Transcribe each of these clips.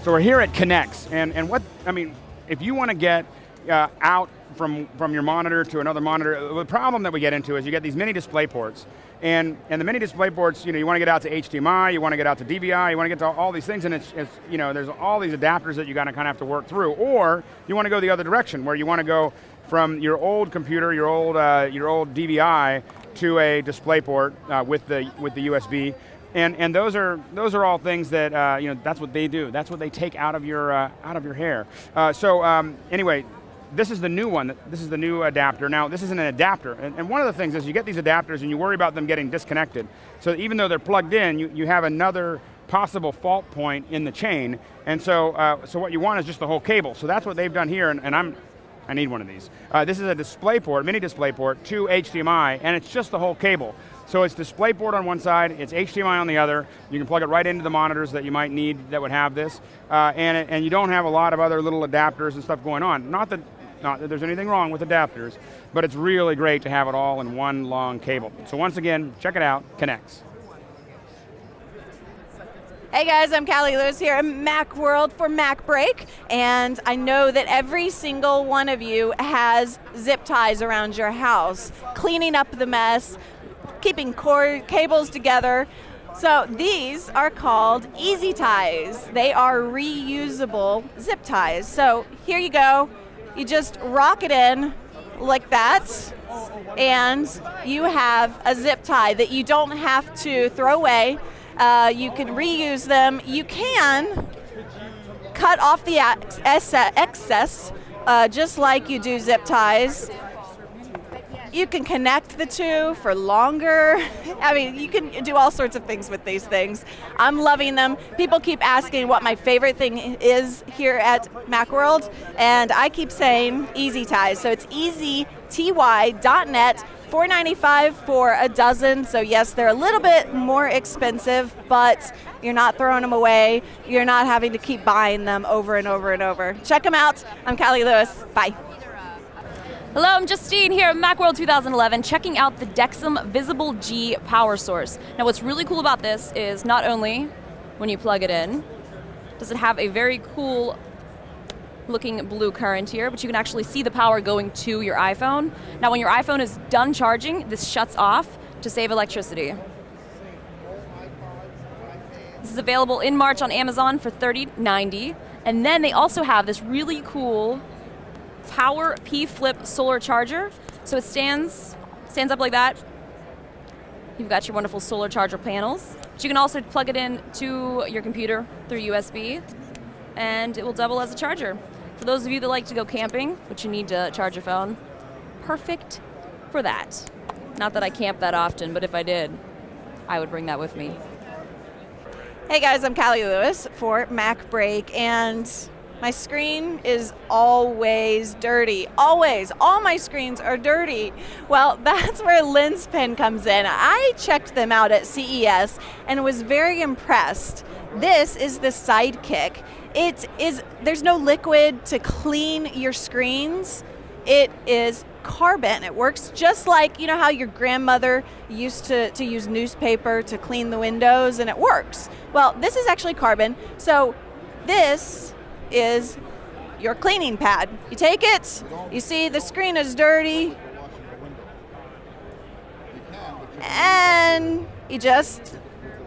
So we're here at Connects, and what, I mean, if you want to get out from your monitor to another monitor, the problem that we get into is you get these mini display ports, and the mini display ports, you want to get out to HDMI, you want to get out to DVI, you want to get to all these things, and it's there's all these adapters that you kind of have to work through, or you want to go the other direction, where you want to go from your old computer, your old DVI, to a display port with the USB. And those are all things that that's what they do. That's what they take out of your hair. Anyway, this is the new one. This is the new adapter. Now this isn't an adapter, and one of the things is you get these adapters and you worry about them getting disconnected. So even though they're plugged in, you have another possible fault point in the chain. And so what you want is just the whole cable. So that's what they've done here, and I need one of these. This is a display port, mini display port to HDMI, and it's just the whole cable. So it's DisplayPort on one side, it's HDMI on the other. You can plug it right into the monitors that you might need that would have this, and you don't have a lot of other little adapters and stuff going on. Not that there's anything wrong with adapters, but it's really great to have it all in one long cable. So once again, check it out, Connects. Hey guys, I'm Cali Lewis here at Macworld for Mac Break, and I know that every single one of you has zip ties around your house, cleaning up the mess, keeping cord cables together. So these are called Easy Ties. They are reusable zip ties. So here you go. You just rock it in like that, and you have a zip tie that you don't have to throw away. You can reuse them. You can cut off the excess just like you do zip ties. You can connect the two for longer. I mean, you can do all sorts of things with these things. I'm loving them. People keep asking what my favorite thing is here at Macworld, and I keep saying Easy Ties. So it's easyty.net. $4.95 for a dozen, so yes, they're a little bit more expensive, but you're not throwing them away. You're not having to keep buying them over and over and over. Check them out. I'm Cali Lewis. Bye. Hello, I'm Justine here at Macworld 2011, checking out the Dexum Visible G power source. Now what's really cool about this is not only when you plug it in, does it have a very cool looking blue current here, but you can actually see the power going to your iPhone. Now when your iPhone is done charging, this shuts off to save electricity. This is available in March on Amazon for $30.90. And then they also have this really cool Power P Flip solar charger. So it stands up like that. You've got your wonderful solar charger panels. But you can also plug it in to your computer through USB, and it will double as a charger. For those of you that like to go camping, but you need to charge your phone, perfect for that. Not that I camp that often, but if I did, I would bring that with me. Hey guys, I'm Cali Lewis for Mac Break, and my screen is always dirty. Always. All my screens are dirty. Well, that's where Lens Pen comes in. I checked them out at CES and was very impressed. This is the Sidekick. There's no liquid to clean your screens. It is carbon. It works just like, you know how your grandmother used to use newspaper to clean the windows, and it works. Well, this is actually carbon. So this is your cleaning pad. You take it, you see the screen is dirty, and you just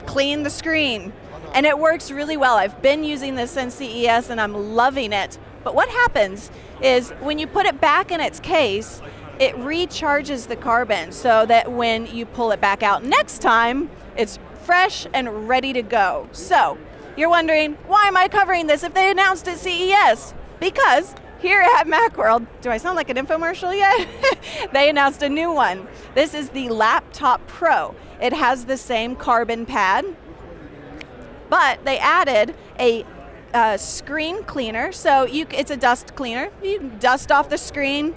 clean the screen. And it works really well. I've been using this since CES and I'm loving it. But what happens is when you put it back in its case, it recharges the carbon so that when you pull it back out next time, it's fresh and ready to go. So you're wondering, why am I covering this if they announced at CES? Because here at Macworld, do I sound like an infomercial yet? They announced a new one. This is the Laptop Pro. It has the same carbon pad, but they added a screen cleaner. So it's a dust cleaner. You can dust off the screen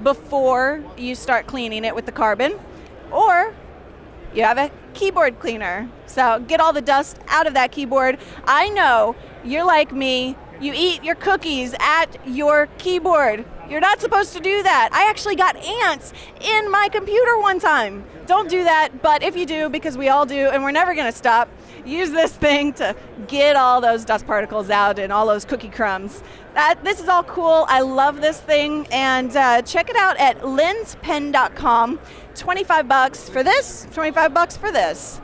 before you start cleaning it with the carbon, or you have a keyboard cleaner. So get all the dust out of that keyboard. I know you're like me. You eat your cookies at your keyboard. You're not supposed to do that. I actually got ants in my computer one time. don't do that, but if you do, because we all do, and we're never going to stop, use this thing to get all those dust particles out and all those cookie crumbs. This is all cool. I love this thing, and check it out at lenspen.com. $25 for this, $25 for this.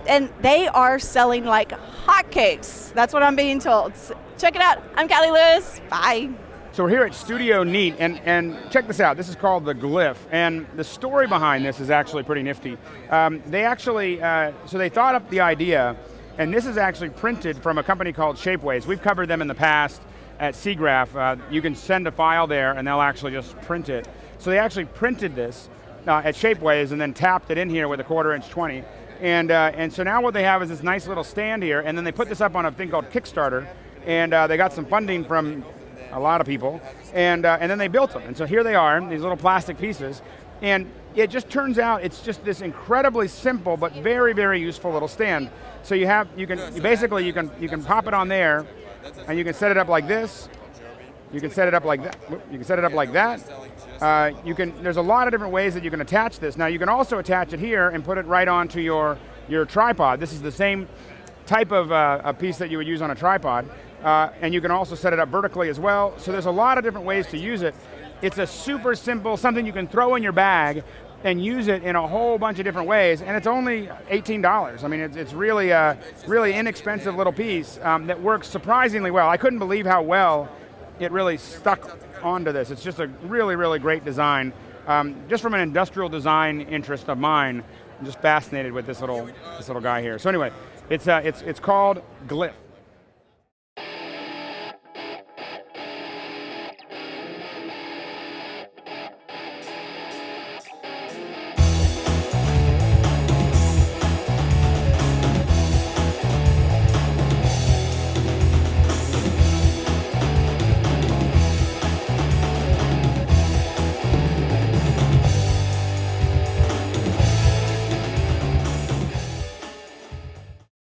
And they are selling like hotcakes. That's what I'm being told. So check it out. I'm Cali Lewis. Bye. So we're here at Studio Neat, and check this out. This is called the Glyph, and the story behind this is actually pretty nifty. They actually, so they thought up the idea, and this is actually printed from a company called Shapeways. We've covered them in the past at SIGGRAPH. You can send a file there, and they'll actually just print it. So they actually printed this at Shapeways, and then tapped it in here with a 1/4" 20. And so now what they have is this nice little stand here, and then they put this up on a thing called Kickstarter, and they got some funding from a lot of people, and then they built them. And so here they are, these little plastic pieces, and it just turns out it's just this incredibly simple but very, very useful little stand. So you can pop it on there, and you can set it up like this. You can set it up like that. You can set it up like that. There's a lot of different ways that you can attach this. Now you can also attach it here and put it right onto your tripod. This is the same type of a piece that you would use on a tripod. And you can also set it up vertically as well. So there's a lot of different ways to use it. It's a super simple, something you can throw in your bag and use it in a whole bunch of different ways, and it's only $18. I mean, it's really a really inexpensive little piece that works surprisingly well. I couldn't believe how well it really stuck onto this. It's just a really, really great design. Just from an industrial design interest of mine, I'm just fascinated with this little guy here. So anyway, it's called Glyph.